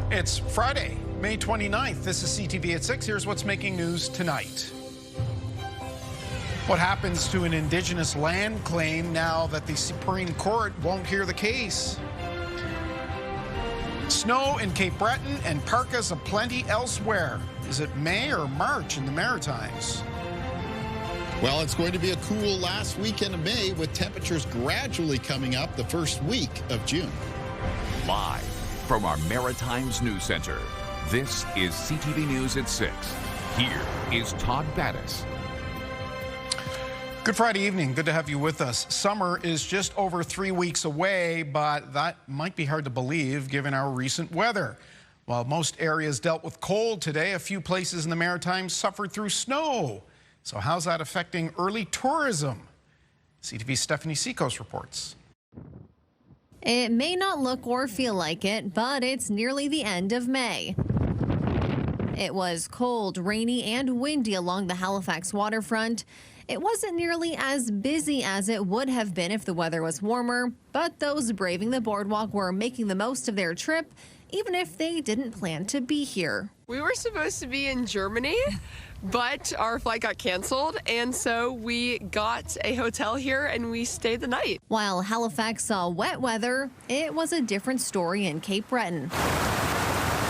It's Friday, May 29th. This is CTV at 6. Here's what's making news tonight. What happens to an Indigenous land claim now that the Supreme Court won't hear the case? Snow in Cape Breton and parkas aplenty elsewhere. Is it May or March in the Maritimes? Well, it's going to be a cool last weekend of May with temperatures gradually coming up the first week of June. Live from our Maritimes News Center, this is CTV News at 6. Here is Todd Battis. Good Friday evening. Good to have you with us. Summer is just over 3 weeks away, but that might be hard to believe given our recent weather. While most areas dealt with cold today, a few places in the Maritimes suffered through snow. So how's that affecting early tourism? CTV's Stephanie Seacos reports. It may not look or feel like it, but it's nearly the end of May. It was cold, rainy, and windy along the Halifax waterfront. It wasn't nearly as busy as it would have been if the weather was warmer, but those braving the boardwalk were making the most of their trip, even if they didn't plan to be here. We were supposed to be in Germany, but our flight got canceled, and so we got a hotel here and we stayed the night. While Halifax saw wet weather, it was a different story in Cape Breton.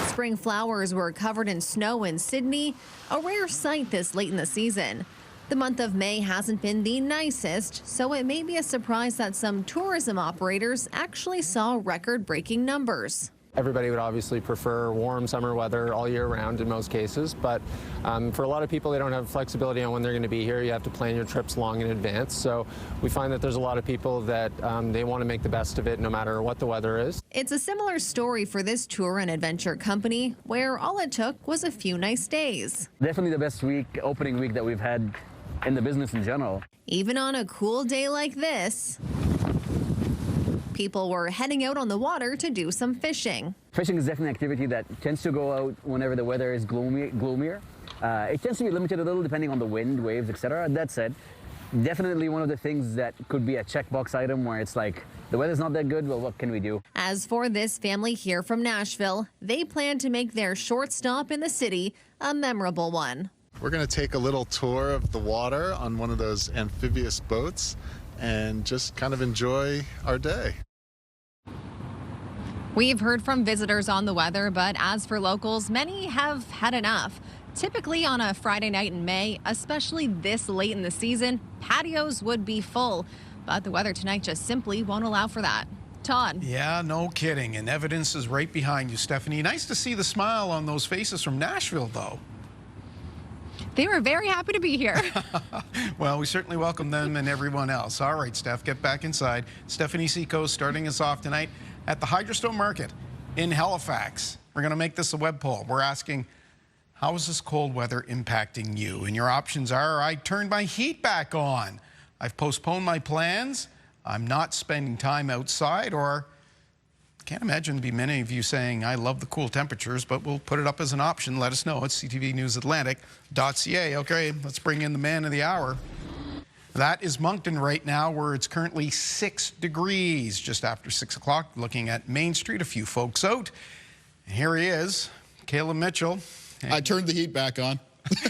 Spring flowers were covered in snow in Sydney, a rare sight this late in the season. The month of May hasn't been the nicest, so it may be a surprise that some tourism operators actually saw record-breaking numbers. Everybody would obviously prefer warm summer weather all year round in most cases, but for a lot of people, they don't have flexibility on when they're going to be here. You have to plan your trips long in advance. So we find that there's a lot of people that they want to make the best of it no matter what the weather is. It's a similar story for this tour and adventure company, where all it took was a few nice days. Definitely the best opening week that we've had in the business in general. Even on a cool day like this, people were heading out on the water to do some fishing. Fishing is definitely an activity that tends to go out whenever the weather is gloomier. It tends to be limited a little depending on the wind, waves, etc. That said, definitely one of the things that could be a checkbox item where it's like, the weather's not that good, well, what can we do? As for this family here from Nashville, they plan to make their short stop in the city a memorable one. We're going to take a little tour of the water on one of those amphibious boats and just kind of enjoy our day. We've heard from visitors on the weather, but as for locals, many have had enough. Typically on a Friday night in May, especially this late in the season, patios would be full, but the weather tonight just simply won't allow for that. Todd. Yeah, no kidding. And evidence is right behind you, Stephanie. Nice to see the smile on those faces from Nashville, though. They were very happy to be here. Well, we certainly welcome them and everyone else. All right, Steph, get back inside. Stephanie Seacos starting us off tonight at the Hydrostone Market in Halifax. We're going to make this a web poll. We're asking, how is this cold weather impacting you? And your options are, I turned my heat back on, I've postponed my plans, I'm not spending time outside, or can't imagine to be many of you saying, I love the cool temperatures, but we'll put it up as an option. Let us know at ctvnewsatlantic.ca. Okay, let's bring in the man of the hour. That is Moncton right now, where it's currently 6 degrees, just after 6 o'clock, looking at Main Street, a few folks out. And here he is, Caleb Mitchell. I turned the heat back on.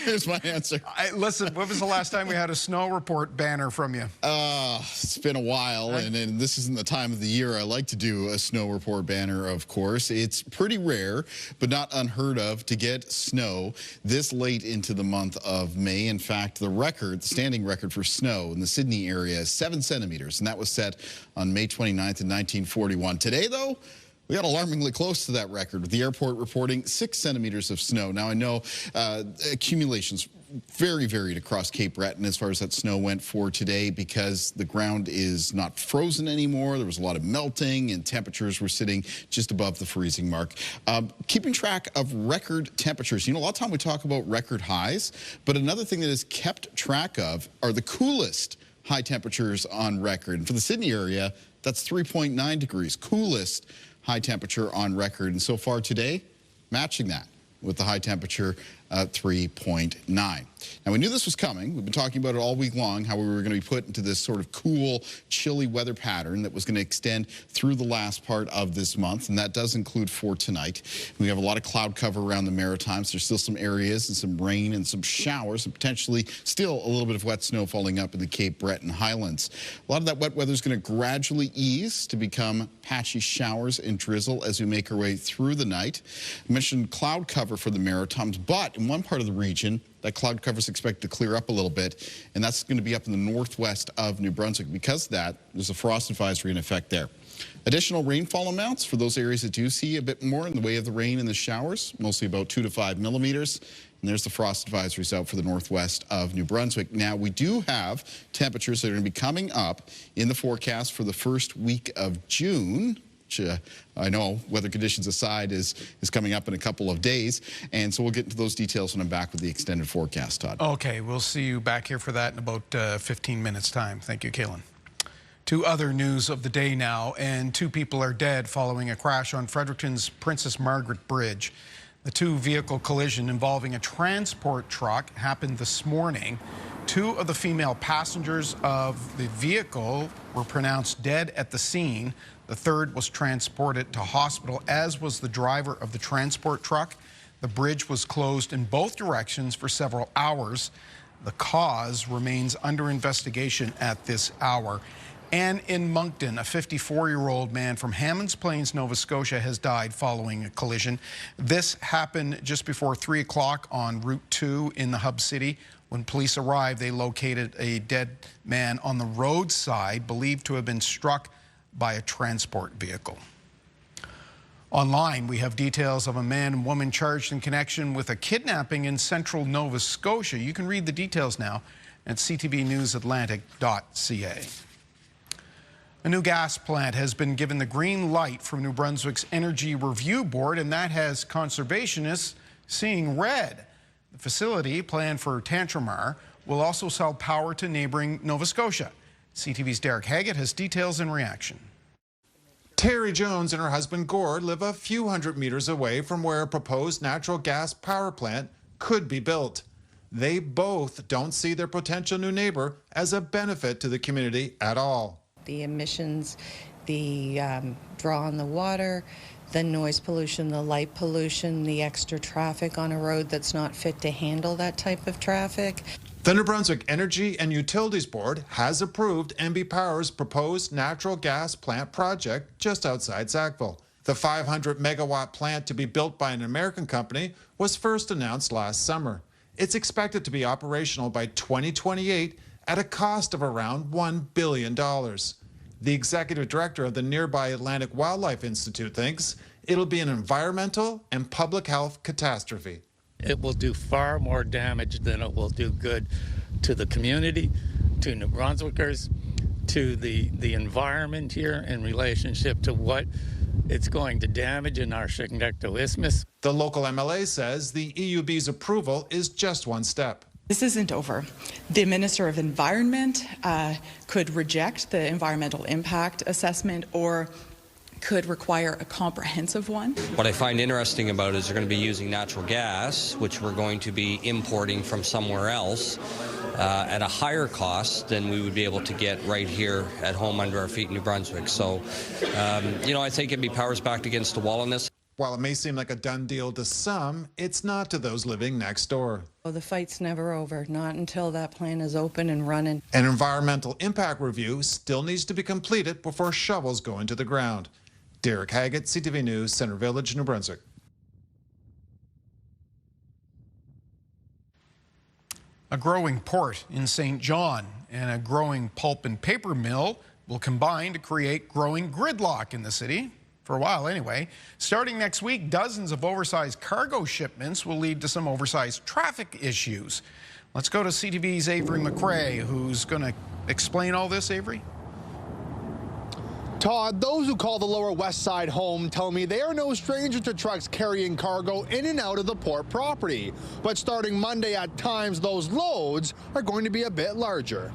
Here's my answer. Listen, when was the last time we had a snow report banner from you? It's been a while, and this isn't the time of the year I like to do a snow report banner, of course. It's pretty rare, but not unheard of, to get snow this late into the month of May. In fact, the standing record for snow in the Sydney area is 7 centimeters, and that was set on May 29th in 1941. Today, though, we got alarmingly close to that record, with the airport reporting 6 centimeters of snow. Now, I know accumulations very varied across Cape Breton as far as that snow went for today, because the ground is not frozen anymore. There was a lot of melting, and temperatures were sitting just above the freezing mark. Keeping track of record temperatures. You know, a lot of time we talk about record highs, but another thing that is kept track of are the coolest high temperatures on record. And for the Sydney area, that's 3.9 degrees, coolest high temperature on record. And so far today, matching that with the high temperature 3.9. Now, we knew this was coming. We've been talking about it all week long, how we were going to be put into this sort of cool, chilly weather pattern that was going to extend through the last part of this month, and that does include for tonight. We have a lot of cloud cover around the Maritimes. There's still some areas and some rain and some showers, and potentially still a little bit of wet snow falling up in the Cape Breton Highlands. A lot of that wet weather is going to gradually ease to become patchy showers and drizzle as we make our way through the night. I mentioned cloud cover for the Maritimes, but in one part of the region, that cloud cover is expected to clear up a little bit, and that's going to be up in the northwest of New Brunswick. Because of that, there's a frost advisory in effect there. Additional rainfall amounts for those areas that do see a bit more in the way of the rain and the showers, mostly about 2 to 5 millimeters. And there's the frost advisories out for the northwest of New Brunswick. Now, we do have temperatures that are going to be coming up in the forecast for the first week of June, which I know, weather conditions aside, is coming up in a couple of days. And so we'll get into those details when I'm back with the extended forecast, Todd. Okay, we'll see you back here for that in about 15 minutes' time. Thank you, Kaylin. To other news of the day now, and 2 people are dead following a crash on Fredericton's Princess Margaret Bridge. The 2-vehicle collision involving a transport truck happened this morning. 2 of the female passengers of the vehicle were pronounced dead at the scene. The 3rd was transported to hospital, as was the driver of the transport truck. The bridge was closed in both directions for several hours. The cause remains under investigation at this hour. And in Moncton, a 54-year-old man from Hammonds Plains, Nova Scotia, has died following a collision. This happened just before 3 o'clock on Route 2 in the hub city. When police arrived, they located a dead man on the roadside, believed to have been struck by a transport vehicle. Online, we have details of a man and woman charged in connection with a kidnapping in central Nova Scotia. You can read the details now at ctvnewsatlantic.ca. A new gas plant has been given the green light from New Brunswick's Energy Review Board, and that has conservationists seeing red. The facility, planned for Tantramar, will also sell power to neighboring Nova Scotia. CTV's Derek Haggett has details in reaction. Terry Jones and her husband Gord live a few hundred meters away from where a proposed natural gas power plant could be built. They both don't see their potential new neighbor as a benefit to the community at all. The emissions, the draw on the water, the noise pollution, the light pollution, the extra traffic on a road that's not fit to handle that type of traffic. The New Brunswick Energy and Utilities Board has approved NB Power's proposed natural gas plant project just outside Sackville. The 500-megawatt plant to be built by an American company was first announced last summer. It's expected to be operational by 2028 at a cost of around $1 billion. The executive director of the nearby Atlantic Wildlife Institute thinks it'll be an environmental and public health catastrophe. It will do far more damage than it will do good to the community, to New Brunswickers, to the environment here in relationship to what it's going to damage in our Chignecto Isthmus. The local MLA says the EUB's approval is just one step. This isn't over. The Minister of Environment could reject the environmental impact assessment or could require a comprehensive one. What I find interesting about it is they're going to be using natural gas, which we're going to be importing from somewhere else at a higher cost than we would be able to get right here at home under our feet in New Brunswick. So, I think NB Power's backed against the wall on this. While it may seem like a done deal to some, it's not to those living next door. Well, the fight's never over, not until that plant is open and running. An environmental impact review still needs to be completed before shovels go into the ground. Derek Haggett, CTV News, Center Village, New Brunswick. A growing port in St. John and a growing pulp and paper mill will combine to create growing gridlock in the city. For a while anyway. Starting next week, dozens of oversized cargo shipments will lead to some oversized traffic issues. Let's go to CTV's Avery McRae, who's going to explain all this, Avery. Todd, those who call the Lower West Side home tell me they are no stranger to trucks carrying cargo in and out of the port property. But starting Monday, at times, those loads are going to be a bit larger.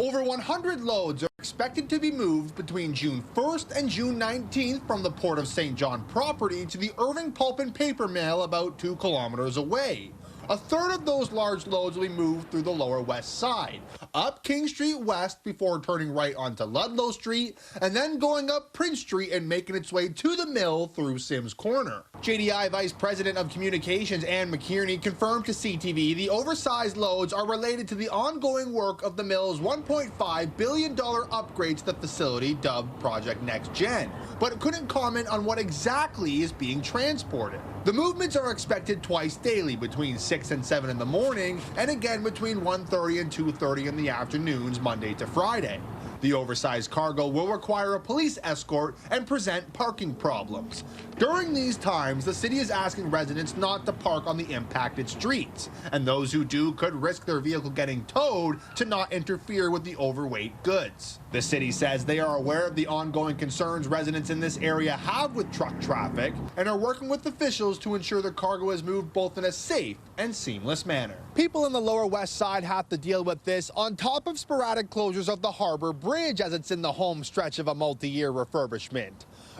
Over 100 loads are expected to be moved between June 1st and June 19th from the Port of St. John property to the Irving Pulp and Paper Mill about 2 kilometers away. A third of those large loads will be moved through the Lower West Side, up King Street West before turning right onto Ludlow Street, and then going up Prince Street and making its way to the mill through Sims Corner. JDI Vice President of Communications Ann McKierney confirmed to CTV the oversized loads are related to the ongoing work of the mill's $1.5 billion upgrade to the facility dubbed Project Next Gen, but couldn't comment on what exactly is being transported. The movements are expected twice daily between 6 and 7 in the morning, and again between 1:30 and 2:30 in the afternoons, Monday to Friday. The oversized cargo will require a police escort and present parking problems. During these times, the city is asking residents not to park on the impacted streets, and those who do could risk their vehicle getting towed to not interfere with the overweight goods. The city says they are aware of the ongoing concerns residents in this area have with truck traffic and are working with officials to ensure the cargo is moved both in a safe and seamless manner. People in the Lower West Side have to deal with this on top of sporadic closures of the Harbor Bridge as it's in the home stretch of a multi-year refurbishment.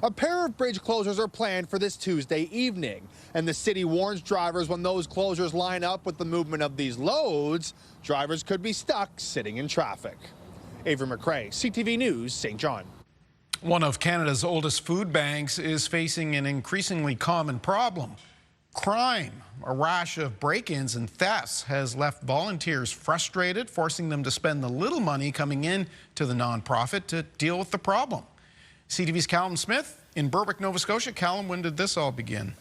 A pair of bridge closures are planned for this Tuesday evening, and the city warns drivers when those closures line up with the movement of these loads, drivers could be stuck sitting in traffic. Avery McRae, CTV News, St. John. One of Canada's oldest food banks is facing an increasingly common problem. Crime. A rash of break-ins and thefts has left volunteers frustrated, forcing them to spend the little money coming in to the nonprofit to deal with the problem. CTV's Callum Smith in Berwick, Nova Scotia. Callum, when did this all begin?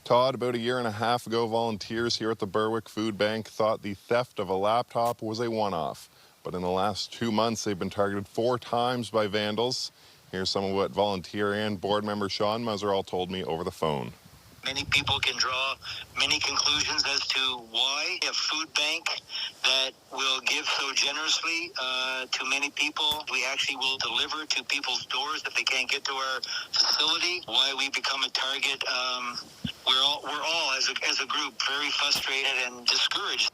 Todd, about a year and a half ago, volunteers here at the Berwick Food Bank thought the theft of a laptop was a one-off. But in the last 2 months, they've been targeted 4 times by vandals. Here's some of what volunteer and board member Sean Muzzerall told me over the phone. Many people can draw many conclusions as to why a food bank that will give so generously to many people. We actually will deliver to people's doors if they can't get to our facility. Why we become a target. We're all as a group very frustrated and discouraged.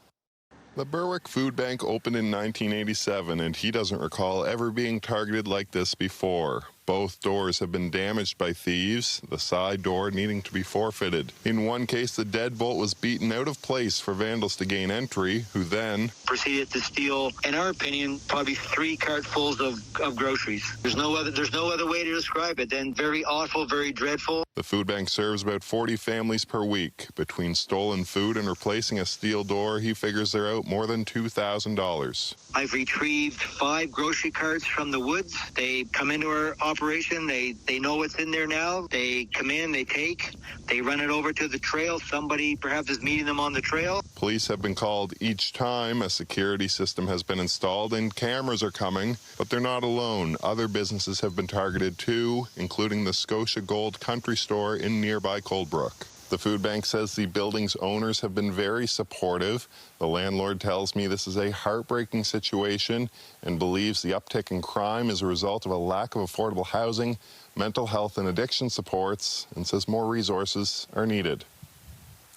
The Berwick Food Bank opened in 1987, and he doesn't recall ever being targeted like this before. Both doors have been damaged by thieves, the side door needing to be forfeited. In one case, the deadbolt was beaten out of place for vandals to gain entry, who then proceeded to steal, in our opinion, probably 3 cartfuls of groceries. There's no other way to describe it than very awful, very dreadful. The food bank serves about 40 families per week. Between stolen food and replacing a steel door, he figures they're out more than $2,000. I've retrieved 5 grocery carts from the woods. They come into our operation. They know what's in there now. They come in, they run it over to the trail. Somebody perhaps is meeting them on the trail. Police have been called each time a security system has been installed and cameras are coming, but they're not alone. Other businesses have been targeted too, including the Scotia Gold Country Store in nearby Coldbrook. The food bank says the building's owners have been very supportive. The landlord tells me this is a heartbreaking situation and believes the uptick in crime is a result of a lack of affordable housing, mental health and addiction supports, and says more resources are needed.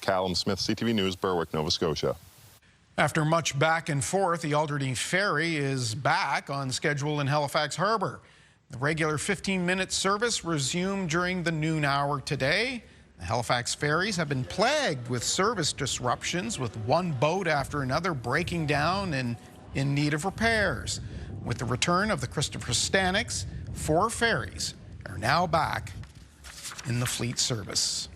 Callum Smith, CTV News, Berwick, Nova Scotia. After much back and forth, the Alderney Ferry is back on schedule in Halifax Harbour. The regular 15-minute service resumed during the noon hour today. The Halifax ferries have been plagued with service disruptions, with one boat after another breaking down and in need of repairs. With the return of the Christopher Stannicks, 4 ferries are now back in the fleet service.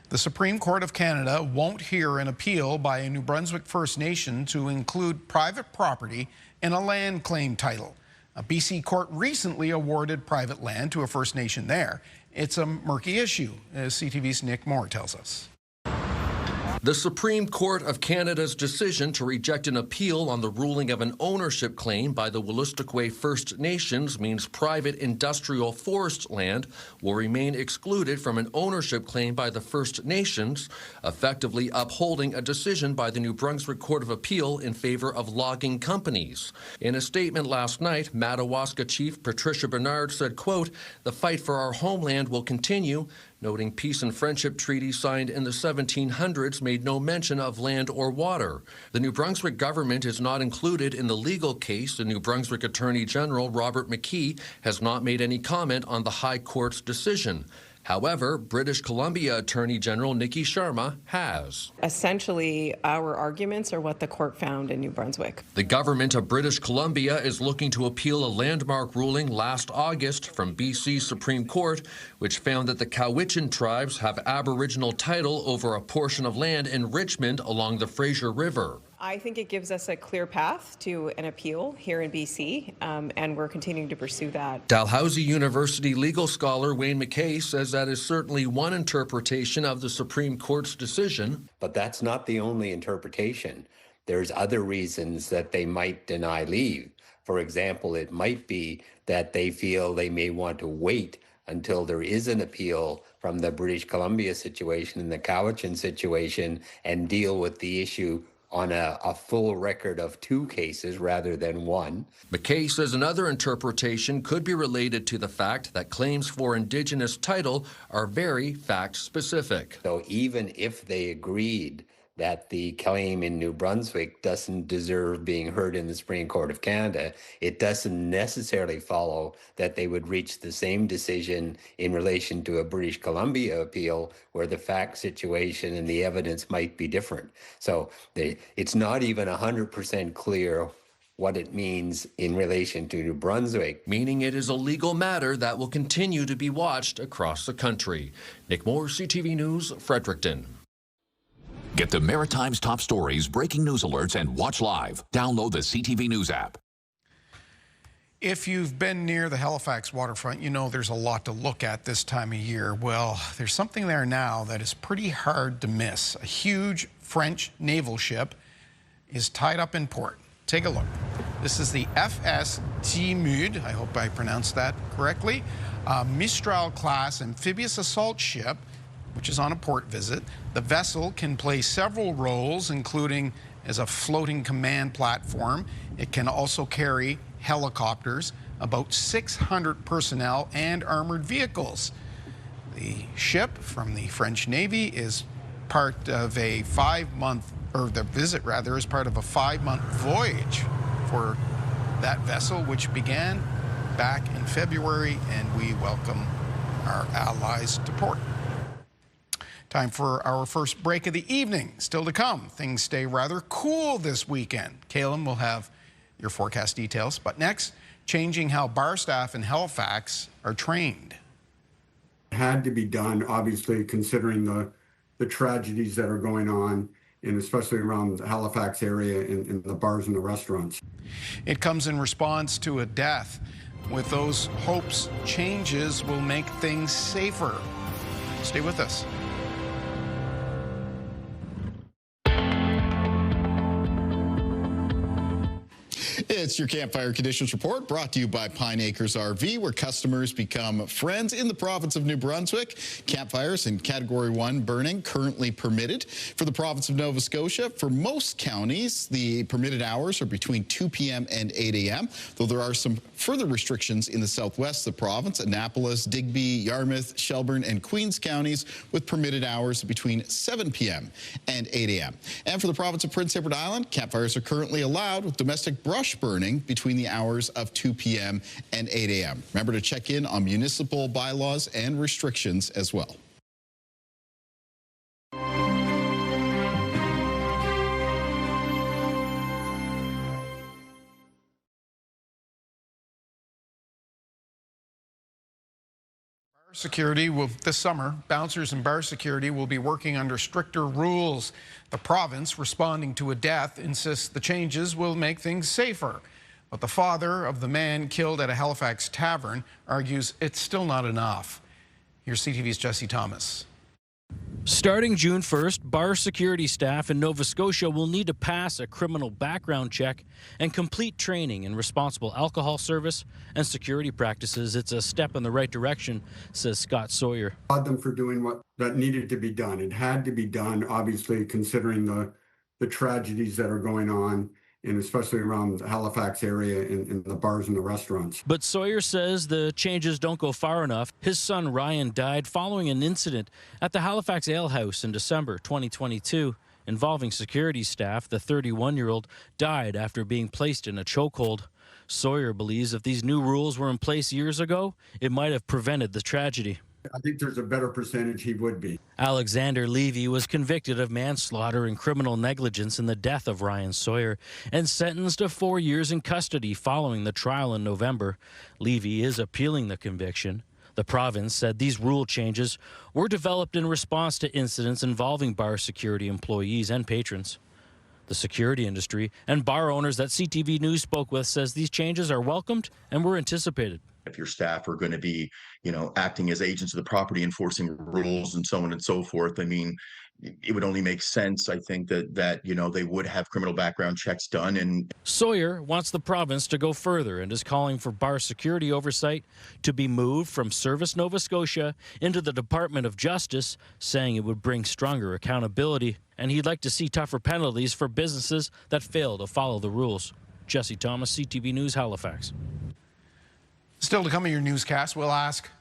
The Supreme Court of Canada won't hear an appeal by a New Brunswick First Nation to include private property in a land claim title. A BC court recently awarded private land to a First Nation there. It's a murky issue, as CTV's Nick Moore tells us. The Supreme Court of Canada's decision to reject an appeal on the ruling of an ownership claim by the Wolastoqey First Nations means private industrial forest land will remain excluded from an ownership claim by the First Nations, effectively upholding a decision by the New Brunswick Court of Appeal in favor of logging companies. In a statement last night, Madawaska Chief Patricia Bernard said, quote, "The fight for our homeland will continue. noting peace and friendship treaties signed in the 1700s made no mention of land or water. The New Brunswick government is not included in the legal case. The New Brunswick Attorney General Robert McKee has not made any comment on the High Court's decision. However, British Columbia Attorney General Nikki Sharma has. Essentially, our arguments are what the court found in New Brunswick. The government of British Columbia is looking to appeal a landmark ruling last August from BC's Supreme Court, which found that the Cowichan tribes have Aboriginal title over a portion of land in Richmond along the Fraser River. I think it gives us a clear path to an appeal here in BC, and we're continuing to pursue that. Dalhousie University legal scholar Wayne McKay says that is certainly one interpretation of the Supreme Court's decision. But that's not the only interpretation. There's other reasons that they might deny leave. For example, it might be that they feel they may want to wait until there is an appeal from the British Columbia situation and the Cowichan situation and deal with the issue on a full record of 2 cases rather than 1. McKay says another interpretation could be related to the fact that claims for Indigenous title are very fact-specific. So even if they agreed that the claim in New Brunswick doesn't deserve being heard in the Supreme Court of Canada, it doesn't necessarily follow that they would reach the same decision in relation to a British Columbia appeal where the fact situation and the evidence might be different. So it's not even 100% clear what it means in relation to New Brunswick. Meaning it is a legal matter that will continue to be watched across the country. Nick Moore, CTV News, Fredericton. Get the Maritimes top stories, breaking news alerts, and watch live. Download the CTV News app. If you've been near the Halifax waterfront, you know there's a lot to look at this time of year. Well, there's something there now that is pretty hard to miss. A huge French naval ship is tied up in port. Take a look. This is the FS Timud, I hope I pronounced that correctly, Mistral-class amphibious assault ship, which is on a port visit. The vessel can play several roles, including as a floating command platform. It can also carry helicopters, about 600 personnel, and armored vehicles. The ship from the French Navy is part of a 5-month, or the visit rather, is part of a 5-month voyage for that vessel, which began back in February, and we welcome our allies to port. Time for our first break of the evening. Still to come, things stay rather cool this weekend. Caleb will have your forecast details. But next, changing how bar staff in Halifax are trained. It had to be done, obviously, considering the tragedies that are going on, and especially around the Halifax area in the bars and the restaurants. It comes in response to a death. With those hopes, changes will make things safer. Stay with us. It's your Campfire Conditions Report, brought to you by Pine Acres RV, where customers become friends in the province of New Brunswick. Campfires in Category 1 burning currently permitted for the province of Nova Scotia. For most counties, the permitted hours are between 2 p.m. and 8 a.m., though there are some further restrictions in the southwest of the province: Annapolis, Digby, Yarmouth, Shelburne, and Queens counties, with permitted hours between 7 p.m. and 8 a.m. And for the province of Prince Edward Island, campfires are currently allowed with domestic brush burning between the hours of 2 p.m. and 8 a.m. Remember to check in on municipal bylaws and restrictions as well. Security will, this summer, bouncers and bar security will be working under stricter rules. The province, responding to a death, insists the changes will make things safer. But the father of the man killed at a Halifax tavern argues it's still not enough. Here's CTV's Jesse Thomas. Starting June 1st, bar security staff in Nova Scotia will need to pass a criminal background check and complete training in responsible alcohol service and security practices. It's a step in the right direction, says Scott Sawyer. I applaud them for doing what that needed to be done. It had to be done, obviously, considering the tragedies that are going on, and especially around the Halifax area in the bars and the restaurants. But Sawyer says the changes don't go far enough. His son Ryan died following an incident at the Halifax Ale House in December 2022 involving security staff. The 31-year-old died after being placed in a chokehold. Sawyer believes if these new rules were in place years ago, it might have prevented the tragedy. I think there's a better percentage he would be. Alexander Levy was convicted of manslaughter and criminal negligence in the death of Ryan Sawyer and sentenced to 4 years in custody following the trial in November. Levy is appealing the conviction. The province said these rule changes were developed in response to incidents involving bar security employees and patrons. The security industry and bar owners that CTV News spoke with says these changes are welcomed and were anticipated. If your staff are going to be, acting as agents of the property, enforcing rules and so on and so forth, I mean, it would only make sense, I think, that they would have criminal background checks done. And Sawyer wants the province to go further and is calling for bar security oversight to be moved from Service Nova Scotia into the Department of Justice, saying it would bring stronger accountability. And he'd like to see tougher penalties for businesses that fail to follow the rules. Jesse Thomas, CTV News, Halifax. Still to come in your newscast, we'll ask,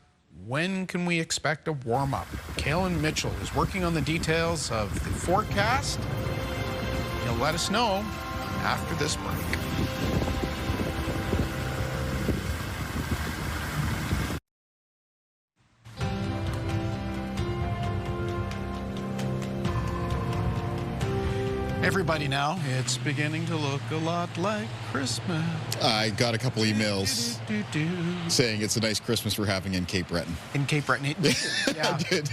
when can we expect a warm-up? Kalen Mitchell is working on the details of the forecast. He'll let us know after this break. Everybody now, it's beginning to look a lot like Christmas. I got a couple emails saying it's a nice Christmas we're having in Cape Breton. In Cape Breton. Yeah. I did.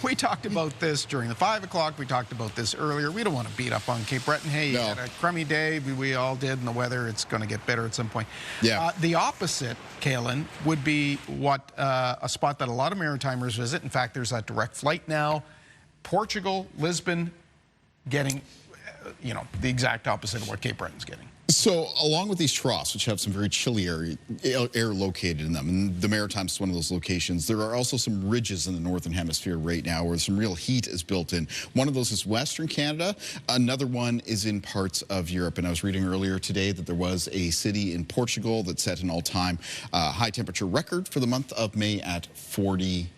We talked about this during the 5 o'clock. We talked about this earlier. We don't want to beat up on Cape Breton. Hey, you had a crummy day. We all did, and the weather, it's going to get better at some point. Yeah. The opposite, Kalen, would be what a spot that a lot of Maritimers visit. In fact, there's that direct flight now. Portugal, Lisbon, getting, the exact opposite of what Cape Breton's getting. So along with these troughs, which have some very chilly air located in them, and the Maritimes is one of those locations, there are also some ridges in the Northern Hemisphere right now where some real heat is built in. One of those is Western Canada. Another one is in parts of Europe. And I was reading earlier today that there was a city in Portugal that set an all-time high temperature record for the month of May at 40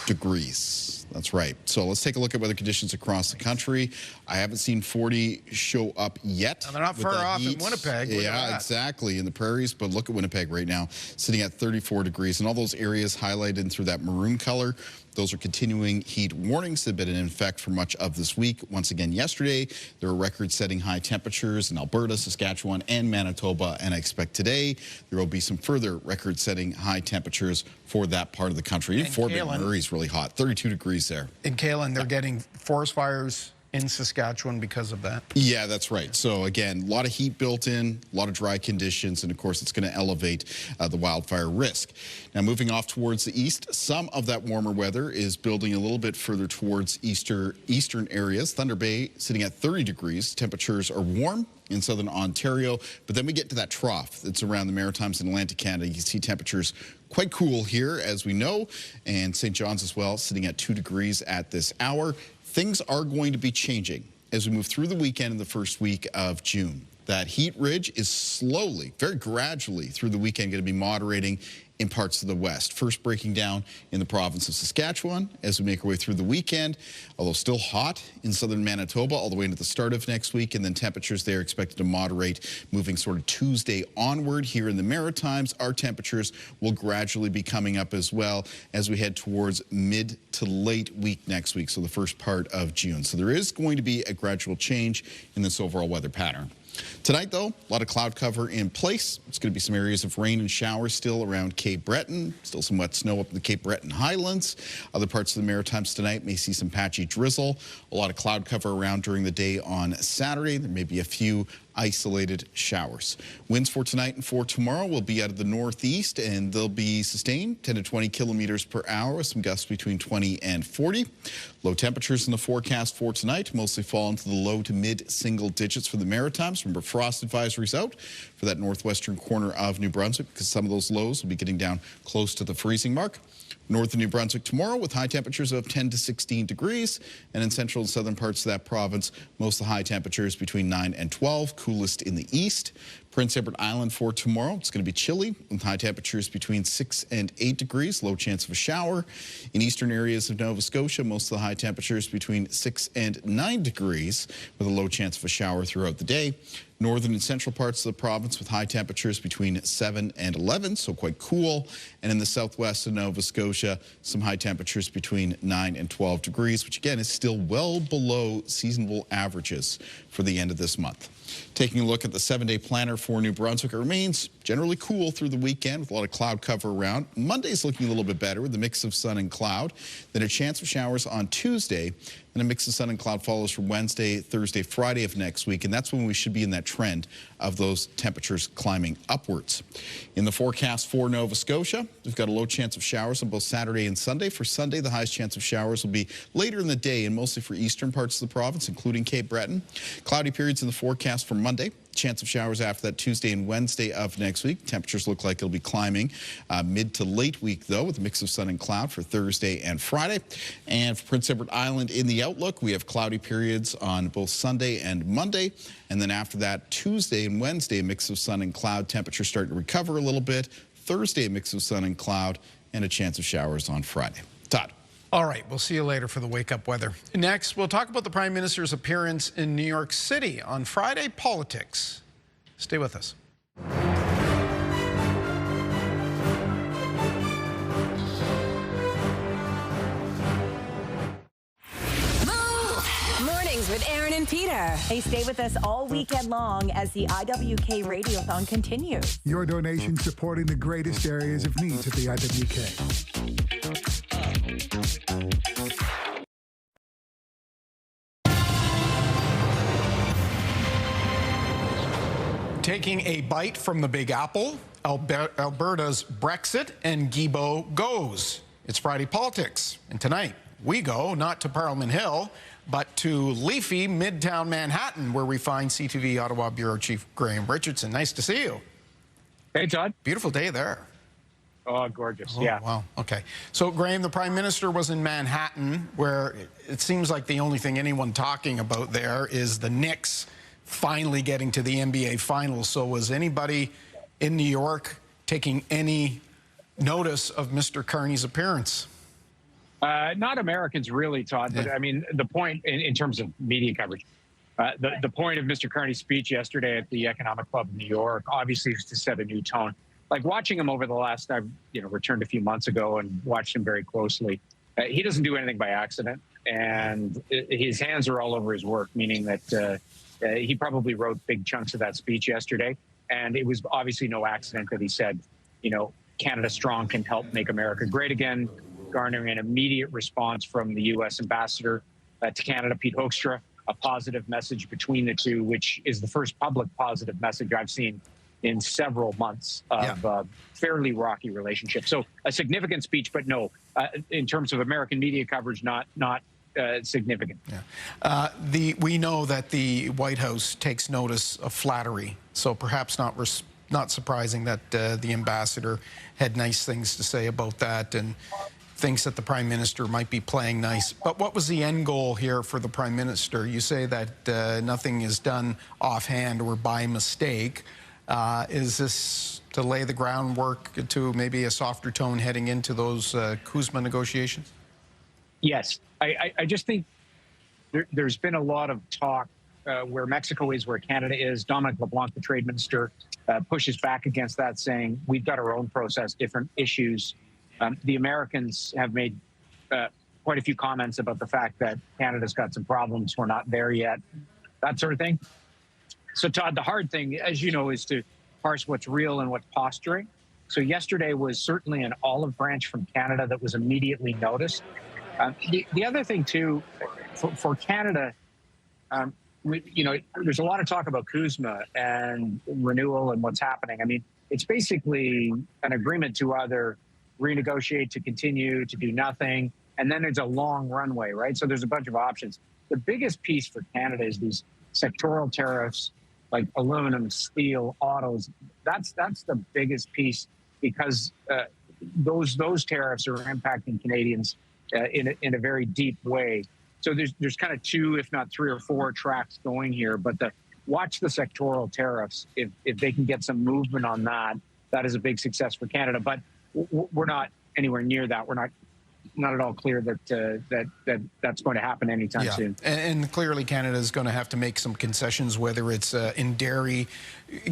degrees. That's right. So let's take a look at weather conditions across the country. I haven't seen 40 show up yet. And they're not far off in Winnipeg. Yeah, exactly, in the prairies. But look at Winnipeg right now, sitting at 34 degrees. And all those areas highlighted through that maroon color, those are continuing heat warnings that have been in effect for much of this week. Once again, yesterday, there were record-setting high temperatures in Alberta, Saskatchewan, and Manitoba. And I expect today there will be some further record-setting high temperatures for that part of the country. And Fort McMurray is really hot, 32 degrees there. In Kalen, they're getting forest fires in Saskatchewan because of that. Yeah, that's right. So again, a lot of heat built in, a lot of dry conditions, and of course it's going to elevate the wildfire risk. Now moving off towards the east, some of that warmer weather is building a little bit further towards eastern areas. Thunder Bay sitting at 30 degrees. Temperatures are warm in southern Ontario, but then we get to that trough that's around the Maritimes and Atlantic Canada. You can see temperatures quite cool here, as we know, and St. John's as well, sitting at 2 degrees at this hour. Things are going to be changing as we move through the weekend and the first week of June. That heat ridge is slowly, very gradually through the weekend going to be moderating in parts of the west. First breaking down in the province of Saskatchewan as we make our way through the weekend, although still hot in southern Manitoba all the way into the start of next week, and then temperatures there expected to moderate moving sort of Tuesday onward. Here in the Maritimes, our temperatures will gradually be coming up as well as we head towards mid to late week next week, so the first part of June. So there is going to be a gradual change in this overall weather pattern. Tonight, though, a lot of cloud cover in place. It's going to be some areas of rain and showers still around Cape Breton. Still some wet snow up in the Cape Breton Highlands. Other parts of the Maritimes tonight may see some patchy drizzle. A lot of cloud cover around during the day on Saturday. There may be a few isolated showers. Winds for tonight and for tomorrow will be out of the northeast, and they'll be sustained 10 to 20 kilometers per hour with some gusts between 20 and 40. Low temperatures in the forecast for tonight mostly fall into the low to mid single digits for the Maritimes. Remember, frost advisories out for that northwestern corner of New Brunswick because some of those lows will be getting down close to the freezing mark. Northern New Brunswick tomorrow with high temperatures of 10 to 16 degrees, and in central and southern parts of that province, most of the high temperatures between 9 and 12, coolest in the east. Prince Edward Island for tomorrow, it's going to be chilly with high temperatures between 6 and 8 degrees, low chance of a shower. In eastern areas of Nova Scotia, most of the high temperatures between 6 and 9 degrees with a low chance of a shower throughout the day. Northern and central parts of the province with high temperatures between 7 and 11, so quite cool. And in the southwest of Nova Scotia, some high temperatures between 9 and 12 degrees, which again is still well below seasonal averages for the end of this month. Taking a look at the 7-day planner for New Brunswick, it remains generally cool through the weekend with a lot of cloud cover around. Monday's looking a little bit better with a mix of sun and cloud. Then a chance of showers on Tuesday, and a mix of sun and cloud follows for Wednesday, Thursday, Friday of next week, and that's when we should be in that trend of those temperatures climbing upwards. In the forecast for Nova Scotia, we've got a low chance of showers on both Saturday and Sunday. For Sunday, the highest chance of showers will be later in the day and mostly for eastern parts of the province, including Cape Breton. Cloudy periods in the forecast for Monday. Chance of showers after that Tuesday and Wednesday of next week. Temperatures look like it'll be climbing mid to late week, though, with a mix of sun and cloud for Thursday and Friday. And for Prince Edward Island in the outlook, we have cloudy periods on both Sunday and Monday. And then after that, Tuesday and Wednesday, a mix of sun and cloud. Temperatures starting to recover a little bit. Thursday, a mix of sun and cloud, and a chance of showers on Friday. Todd. All right, we'll see you later for the wake-up weather. Next, we'll talk about the Prime Minister's appearance in New York City on Friday Politics. Stay with us. Mornings with Aaron and Peter. Hey, stay with us all weekend long as the IWK Radiothon continues. Your donation supporting the greatest areas of needs at the IWK. Taking a bite from the Big Apple, Alberta's Brexit, and Guilbeault goes. It's Friday Politics, and tonight we go not to Parliament Hill, but to leafy Midtown Manhattan, where we find CTV Ottawa Bureau Chief Graham Richardson. Nice to see you. Hey, Todd. Beautiful day there. Oh, gorgeous. Oh, yeah. Wow. Okay. So, Graham, the Prime Minister was in Manhattan, where it seems like the only thing anyone talking about there is the Knicks finally getting to the NBA Finals. So was anybody in New York taking any notice of Mr. Carney's appearance? Not Americans, really, Todd. But, I mean, the point in terms of media coverage, the point of Mr. Carney's speech yesterday at the Economic Club of New York, obviously, is to set a new tone. Like, watching him over the last, I've returned a few months ago and watched him very closely. He doesn't do anything by accident, and his hands are all over his work, meaning that he probably wrote big chunks of that speech yesterday, and it was obviously no accident that he said, Canada Strong can help make America great again, garnering an immediate response from the U.S. ambassador to Canada, Pete Hoekstra, a positive message between the two, which is the first public positive message I've seen in several months of fairly rocky relationship. So a significant speech, but no, in terms of American media coverage, not significant. Yeah. We know that the White House takes notice of flattery, so perhaps not surprising that the ambassador had nice things to say about that and thinks that the Prime Minister might be playing nice. But what was the end goal here for the Prime Minister? You say that nothing is done offhand or by mistake. Is this to lay the groundwork to maybe a softer tone heading into those CUSMA negotiations? Yes. I just think there's been a lot of talk where Mexico is, where Canada is. Dominic LeBlanc, the trade minister, pushes back against that, saying we've got our own process, different issues. The Americans have made quite a few comments about the fact that Canada's got some problems, we're not there yet, that sort of thing. So, Todd, the hard thing, as you know, is to parse what's real and what's posturing. So yesterday was certainly an olive branch from Canada that was immediately noticed. The other thing, too, for Canada, there's a lot of talk about Kuzma and renewal and what's happening. I mean, it's basically an agreement to either renegotiate, to continue, to do nothing, and then there's a long runway, right? So there's a bunch of options. The biggest piece for Canada is these sectoral tariffs, like aluminum, steel, autos. That's the biggest piece, because those tariffs are impacting Canadians in a very deep way. So there's kind of two, if not three or four tracks going here. But watch the sectoral tariffs. If they can get some movement on that, that is a big success for Canada. But we're not anywhere near that. We're not at all clear that that's going to happen anytime soon. And clearly Canada is going to have to make some concessions, whether it's in dairy,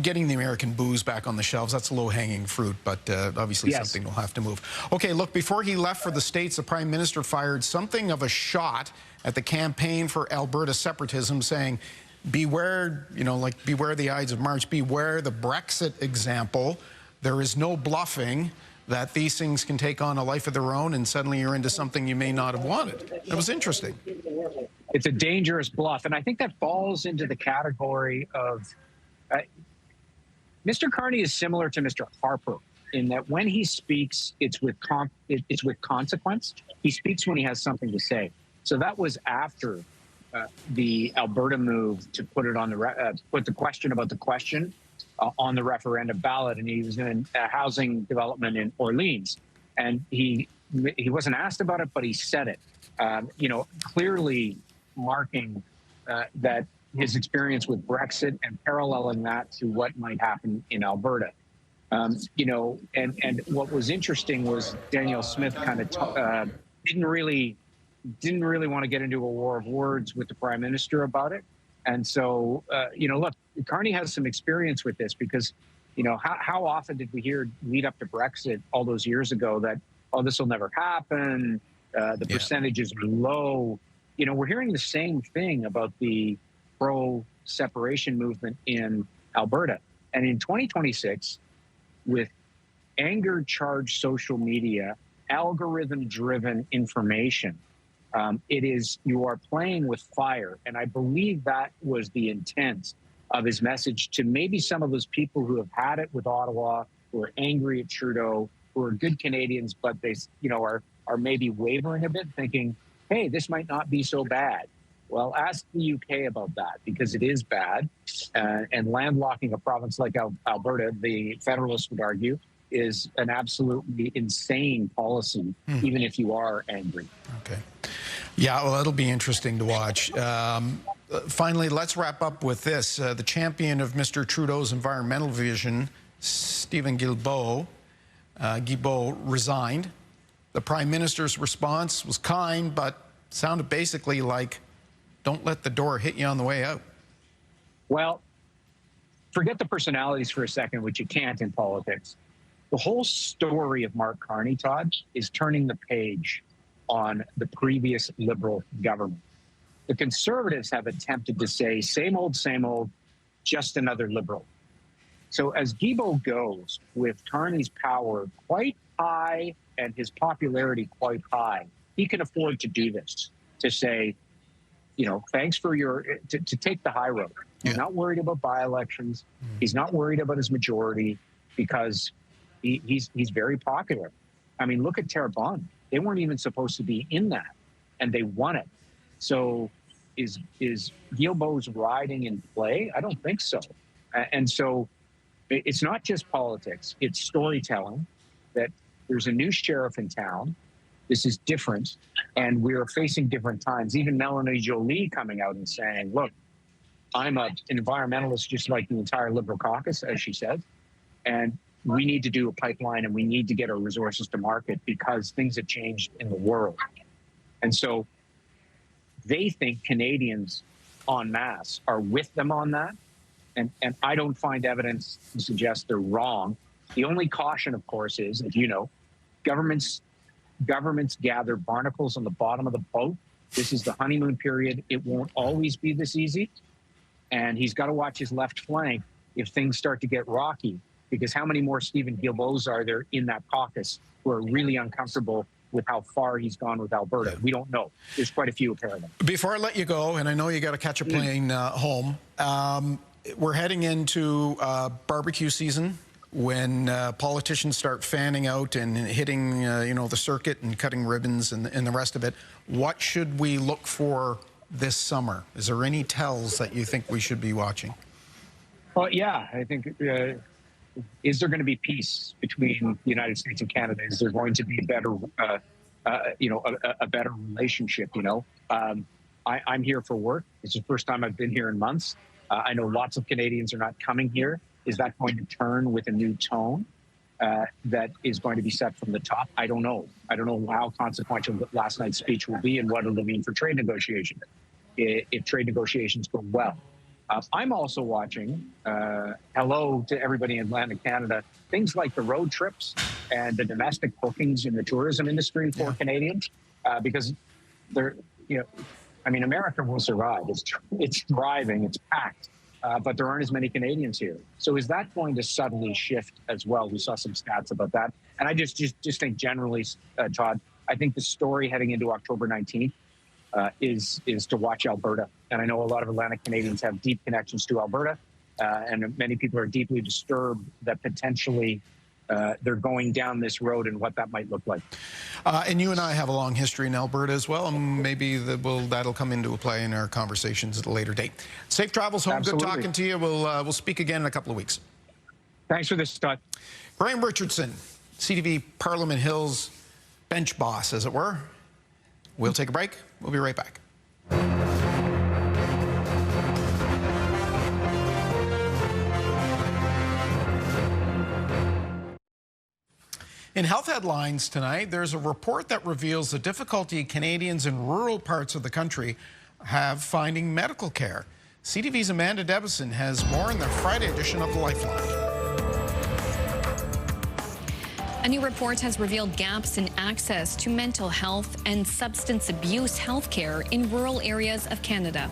getting the American booze back on the shelves. That's low-hanging fruit, but obviously something will have to move. Okay, look, before he left for the States, the Prime Minister fired something of a shot at the campaign for Alberta separatism, saying, beware, beware the Ides of March, beware the Brexit example. There is no bluffing that these things can take on a life of their own, and suddenly you're into something you may not have wanted. It was interesting. It's a dangerous bluff, and I think that falls into the category of Mr. Carney is similar to Mr. Harper in that when he speaks, it's with consequence. He speaks when he has something to say. So that was after the Alberta move to put it on put the question about the question on the referendum ballot, and he was in housing development in Orleans, and he wasn't asked about it, but he said it, clearly marking that his experience with Brexit and paralleling that to what might happen in Alberta. And what was interesting was Danielle Smith kind of didn't really want to get into a war of words with the Prime Minister about it. And so, look, Carney has some experience with this because, how often did we hear lead up to Brexit all those years ago that, oh, this will never happen, the percentages are low. We're hearing the same thing about the pro-separation movement in Alberta. And in 2026, with anger-charged social media, algorithm-driven information, you are playing with fire. And I believe that was the intent of his message to maybe some of those people who have had it with Ottawa, who are angry at Trudeau, who are good Canadians, but they, are maybe wavering a bit, thinking, hey, this might not be so bad. Well, ask the UK about that, because it is bad. And landlocking a province like Alberta, the Federalists would argue, is an absolutely insane policy, even if you are angry. Okay. Yeah, well, it'll be interesting to watch. Finally, let's wrap up with this. The champion of Mr. Trudeau's environmental vision, Stephen Guilbeault, resigned. The Prime Minister's response was kind, but sounded basically like, don't let the door hit you on the way out. Well, forget the personalities for a second, which you can't in politics. The whole story of Mark Carney, Todd, is turning the page on the previous Liberal government. The Conservatives have attempted to say, same old, just another Liberal. So as Guilbeault goes, with Carney's power quite high and his popularity quite high, he can afford to do this, to say, thanks for to take the high road. He's not worried about by-elections. He's not worried about his majority, because he's very popular. I mean, look at Terrebonne. They weren't even supposed to be in that, and they won it. So is Guilbeault's riding in play? I don't think so. And so it's not just politics. It's storytelling, that there's a new sheriff in town. This is different, and we're facing different times. Even Melanie Joly coming out and saying, look, I'm an environmentalist just like the entire Liberal caucus, as she said, and we need to do a pipeline, and we need to get our resources to market because things have changed in the world. And so they think Canadians en masse are with them on that. And I don't find evidence to suggest they're wrong. The only caution, of course, is, as you know, governments gather barnacles on the bottom of the boat. This is the honeymoon period. It won't always be this easy. And he's got to watch his left flank if things start to get rocky, because how many more Stephen Guilbeaults are there in that caucus who are really uncomfortable with how far he's gone with Alberta. Yeah. We don't know. There's quite a few apparently. Before I let you go, and I know you got to catch a plane home, we're heading into barbecue season when politicians start fanning out and hitting, the circuit and cutting ribbons and the rest of it. What should we look for this summer? Is there any tells that you think we should be watching? Well, yeah, I think, is there going to be peace between the United States and Canada? Is there going to be a better, a better relationship, I'm here for work. It's the first time I've been here in months. I know lots of Canadians are not coming here. Is that going to turn with a new tone that is going to be set from the top? I don't know. I don't know how consequential last night's speech will be and what it'll mean for trade negotiations if trade negotiations go well. I'm also watching, hello to everybody in Atlantic Canada, things like the road trips and the domestic bookings in the tourism industry for Canadians, because they're, America will survive. It's thriving, it's packed, but there aren't as many Canadians here. So is that going to subtly shift as well? We saw some stats about that. And I just think generally, Todd, I think the story heading into October 19th is to watch Alberta. And I know a lot of Atlantic Canadians have deep connections to Alberta, and many people are deeply disturbed that potentially they're going down this road and what that might look like. And you and I have a long history in Alberta as well, and maybe that'll come into a play in our conversations at a later date. Safe travels home. Absolutely. Good talking to you. We'll speak again in a couple of weeks. Thanks for this, Todd. Graham Richardson, CTV Parliament Hill's bench boss, as it were. We'll take a break. We'll be right back. In health headlines tonight, there's a report that reveals the difficulty Canadians in rural parts of the country have finding medical care. CTV's Amanda Debison has more in the Friday edition of The Lifeline. A new report has revealed gaps in access to mental health and substance abuse health care in rural areas of Canada.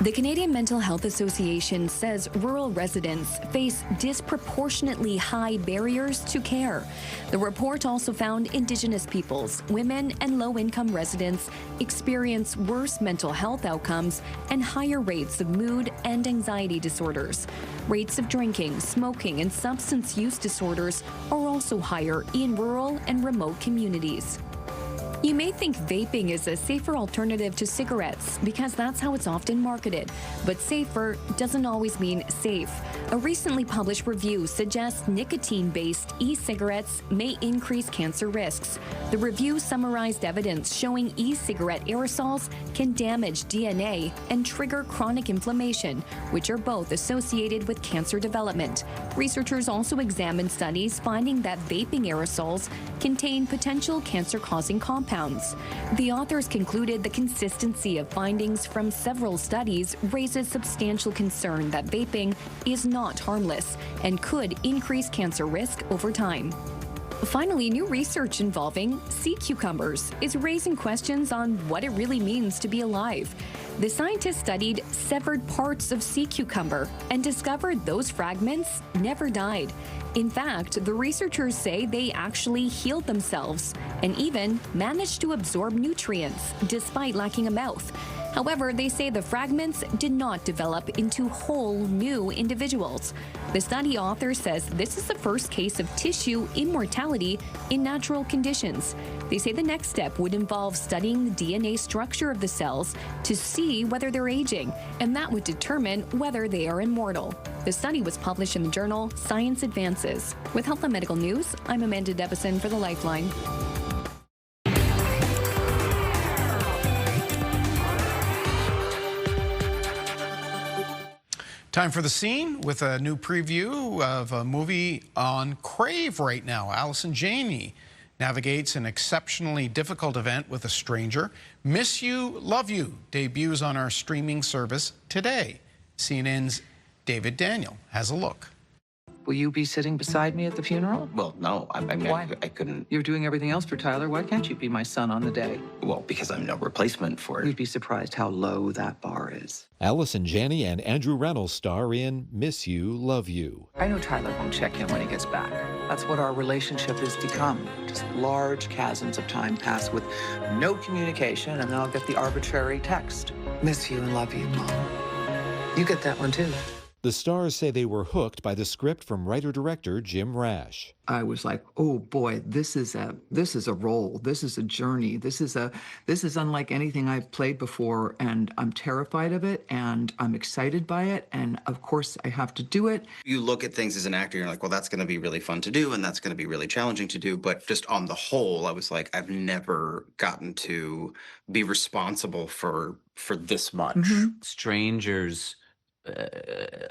The Canadian Mental Health Association says rural residents face disproportionately high barriers to care. The report also found Indigenous peoples, women, and low-income residents experience worse mental health outcomes and higher rates of mood and anxiety disorders. Rates of drinking, smoking, and substance use disorders are also higher in rural and remote communities. You may think vaping is a safer alternative to cigarettes because that's how it's often marketed. But safer doesn't always mean safe. A recently published review suggests nicotine-based e-cigarettes may increase cancer risks. The review summarized evidence showing e-cigarette aerosols can damage DNA and trigger chronic inflammation, which are both associated with cancer development. Researchers also examined studies finding that vaping aerosols contain potential cancer-causing compounds. The authors concluded the consistency of findings from several studies raises substantial concern that vaping is not harmless and could increase cancer risk over time. Finally, new research involving sea cucumbers is raising questions on what it really means to be alive. The scientists studied severed parts of sea cucumber and discovered those fragments never died. In fact, the researchers say they actually healed themselves and even managed to absorb nutrients despite lacking a mouth. However, they say the fragments did not develop into whole new individuals. The study author says this is the first case of tissue immortality in natural conditions. They say the next step would involve studying the DNA structure of the cells to see whether they're aging, and that would determine whether they are immortal. The study was published in the journal Science Advances. With Health and Medical News, I'm Amanda Debison for The Lifeline. Time for The Scene with a new preview of a movie on Crave right now. Allison Janney navigates an exceptionally difficult event with a stranger. Miss You, Love You debuts on our streaming service today. CNN's David Daniel has a look. Will you be sitting beside me at the funeral? Well, no. I mean, Why? I couldn't. You're doing everything else for Tyler. Why can't you be my son on the day? Well, because I'm no replacement for it. You'd be surprised how low that bar is. Allison Janney and Andrew Reynolds star in Miss You, Love You. I know Tyler won't check in when he gets back. That's what our relationship has become. Just large chasms of time pass with no communication, and then I'll get the arbitrary text. Miss you and love you, Mom. You get that one, too. The stars say they were hooked by the script from writer-director Jim Rash. I was like, oh boy, this is a role. This is a journey. This is unlike anything I've played before, and I'm terrified of it, and I'm excited by it, and of course I have to do it. You look at things as an actor, you're like, well, that's going to be really fun to do, and that's going to be really challenging to do. But just on the whole, I was like, I've never gotten to be responsible for this much. Strangers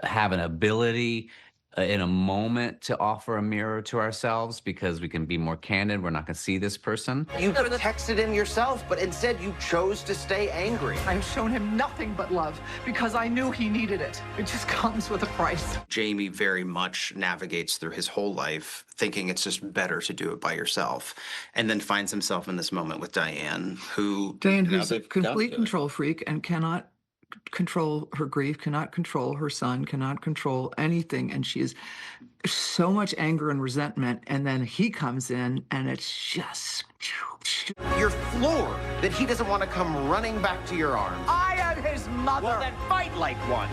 have an ability in a moment to offer a mirror to ourselves because we can be more candid. We're not going to see this person. You could have texted him yourself, but instead you chose to stay angry. I've shown him nothing but love because I knew he needed it. It just comes with a price. Jamie very much navigates through his whole life thinking it's just better to do it by yourself, and then finds himself in this moment with Diane, who's a complete control freak and cannot control her grief, cannot control her son, cannot control anything, and she is so much anger and resentment, and then he comes in and it's just... You're floored that he doesn't want to come running back to your arms. I am his mother. Well, then fight like one.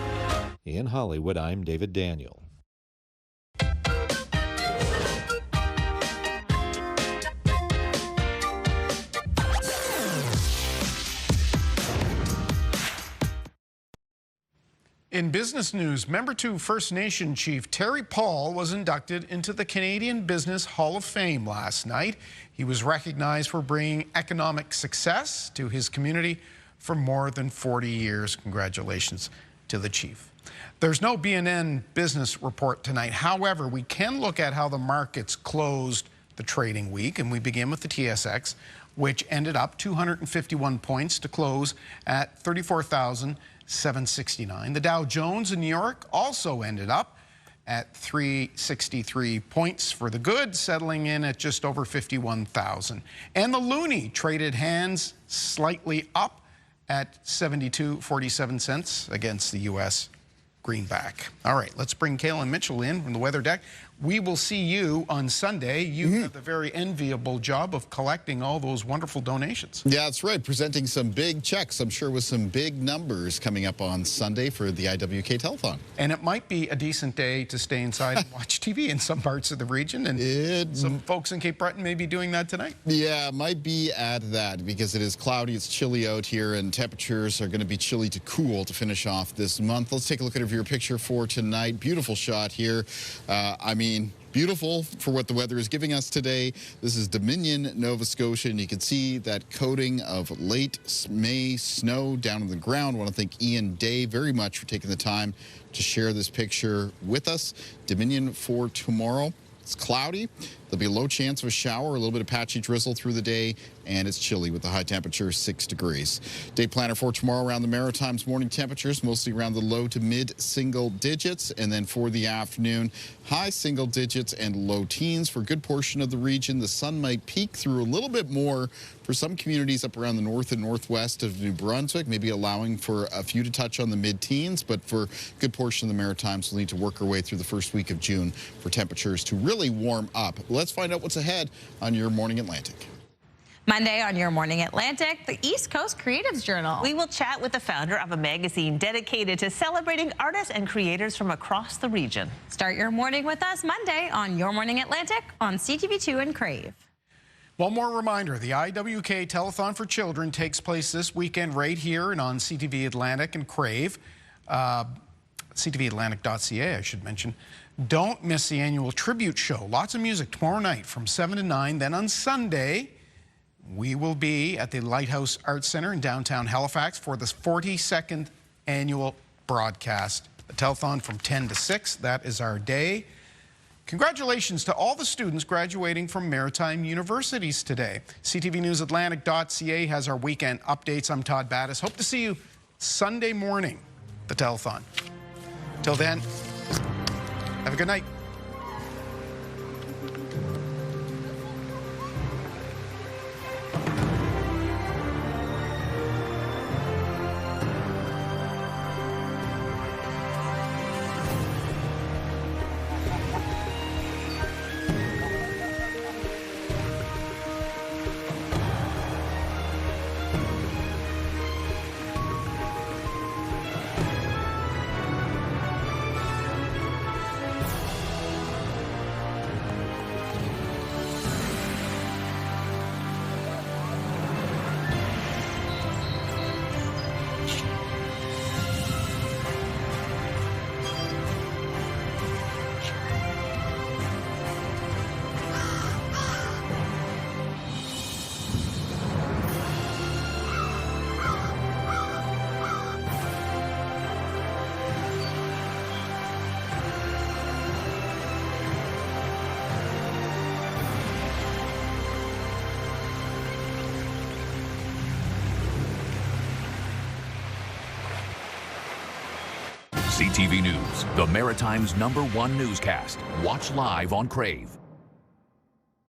In Hollywood, I'm David Daniel. In business news, member 2 First Nation Chief Terry Paul was inducted into the Canadian Business Hall of Fame last night. He was recognized for bringing economic success to his community for more than 40 years. Congratulations to the chief. There's no BNN business report tonight. However, we can look at how the markets closed the trading week, and we begin with the TSX, which ended up 251 points to close at 34,769. The Dow Jones in New York also ended up at 363 points for the good, settling in at just over 51,000. And the loonie traded hands slightly up at 72.47 cents against the U.S. greenback. All right, let's bring Kaylin Mitchell in from the weather deck. We will see you on Sunday. You have the very enviable job of collecting all those wonderful donations. Yeah, that's right. Presenting some big checks, I'm sure, with some big numbers coming up on Sunday for the IWK Telethon. And it might be a decent day to stay inside and watch TV in some parts of the region. And some folks in Cape Breton may be doing that tonight. Yeah, might be at that because it is cloudy, it's chilly out here, and temperatures are going to be chilly to cool to finish off this month. Let's take a look at your picture for tonight. Beautiful shot here. I mean, beautiful for what the weather is giving us today. This is Dominion, Nova Scotia, and you can see that coating of late May snow down on the ground. I want to thank Ian Day very much for taking the time to share this picture with us. Dominion for tomorrow. It's cloudy. There'll be a low chance of a shower, a little bit of patchy drizzle through the day, and it's chilly with the high temperature 6 degrees. Day planner for tomorrow around the Maritimes, morning temperatures mostly around the low to mid single digits, and then for the afternoon, high single digits and low teens for a good portion of the region. The sun might peek through a little bit more for some communities up around the north and northwest of New Brunswick, maybe allowing for a few to touch on the mid-teens, but for a good portion of the Maritimes, we'll need to work our way through the first week of June for temperatures to really warm up. Let's find out what's ahead on your Morning Atlantic. Monday on Your Morning Atlantic, the East Coast Creatives Journal. We will chat with the founder of a magazine dedicated to celebrating artists and creators from across the region. Start your morning with us Monday on Your Morning Atlantic on CTV2 and Crave. One more reminder, the IWK Telethon for Children takes place this weekend right here and on CTV Atlantic and Crave. CTVAtlantic.ca, I should mention. Don't miss the annual tribute show. Lots of music tomorrow night from 7 to 9. Then on Sunday, we will be at the Lighthouse Arts Center in downtown Halifax for the 42nd annual broadcast. The telethon from 10 to 6. That is our day. Congratulations to all the students graduating from maritime universities today. CTVNewsAtlantic.ca has our weekend updates. I'm Todd Battis. Hope to see you Sunday morning, the telethon. Till then, have a good night. CTV News, the Maritimes' #1 newscast. Watch live on Crave.